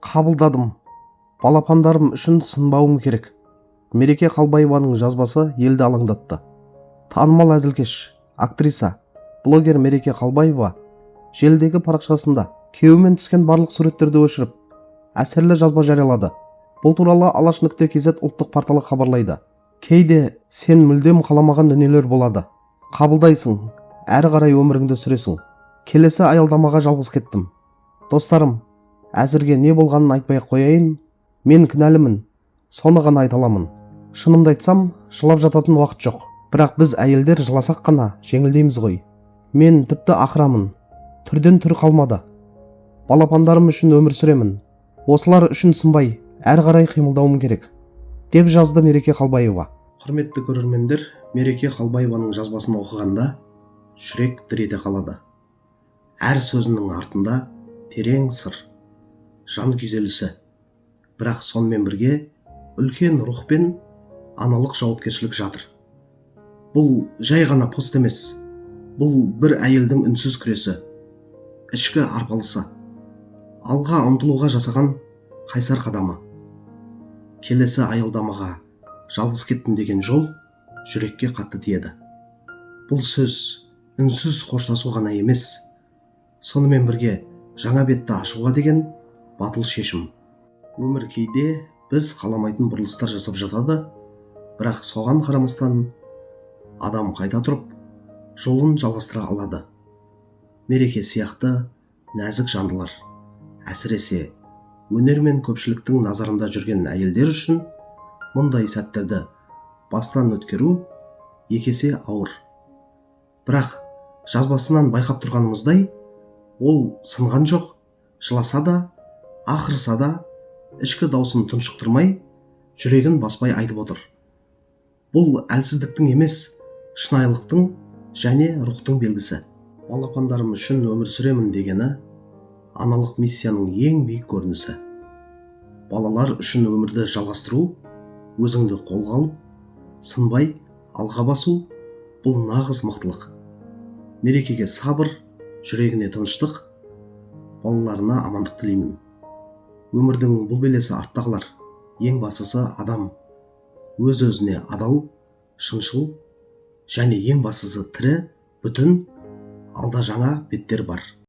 Қабылдадым. Балапандарым үшін сынбауым керек. Мереке Қалбаеваның жазбасы елді алаңдатты. Танымал әзілкеш, актриса, блогер Мереке Қалбаева желідегі парақшасында күйеуімен түскен барлық суреттерді өшіріп, әсерлі жазба жариялады. Бұл туралы Алаш.кз ұлттық порталы хабарлайды. Кейде сен мүлдем қаламаған дүниелер болады. Қабылдайсың, әрі қарай өміріңді сүресің. Келесі аялдамаға жалғыз кеттім. Достарым, әзірге не болғанын айтпай қояйын. Мен кінәлімін, соны ғана айта аламын. Шынымды айтсам, жылап жататын уақыт жоқ. Бірақ біз әйелдер жыласақ қана жеңілдейміз ғой. Мен тіпті ақырамын. Түрден түр қалмады. Балапандарым үшін өмір сүремін. Осылар үшін сынбай, әрі қарай қимылдауым керек, деп жазды Мереке Қалбаева. Құрметті көрермендер, Мереке Қалбаеваның жазбасын оқығанда жүрек дір ете қалады. Әр сөзінің артында терең сыр, жан күйзелісі. Бірақ сонымен бірге үлкен рух пен аналық жауапкершілік жатыр. Бұл жай ғана пост емес. Бұл бір әйелдің үнсіз күресі, ішкі арпалысы, алға ұмтылуға жасаған қайсар қадамы. Келесі аялдамаға жалғыз кеттім деген жол жүрекке қатты тиеді. Бұл сөз үнсіз қоштасу ғана емес, сонымен бірге жаңа бетті ашуға деген батыл шешім. Өмір кейде біз қаламайтын бұрылыстар жасап жатады, бірақ соған қарамастан адам қайта тұрып жолын жалғастыра алады. Мереке сияқты нәзік жандылар, әсіресе өнер мен көпшіліктің назарында жүрген әйелдер үшін мұндай сәттерді бастан өткеру екі есе ауыр. Бірақ жазбасынан байқап тұрғанымыздай, ол сынған жоқ, жыласа да, ақырса да, ішкі даусын тұншықтырмай, жүрегін баспай айтып отыр. Бұл әлсіздіктің емес, шынайылықтың және рухтың белгісі. Балапандарым үшін өмір сүремін дегені аналық миссияның ең биік көрінісі. Балалар үшін өмірді жалғастыру, өзіңді қолға алып, сынбай алға басу, бұл нағыз мықтылық. Мерекеге сабыр, жүрегіне тыныштық, балаларына амандық тілеймін. Өмірдің бұл белесі артта қалар. Ең бастысы адам өз-өзіне адал, шыншыл және ең бастысы тірі, бүтін, алда жаңа беттер бар.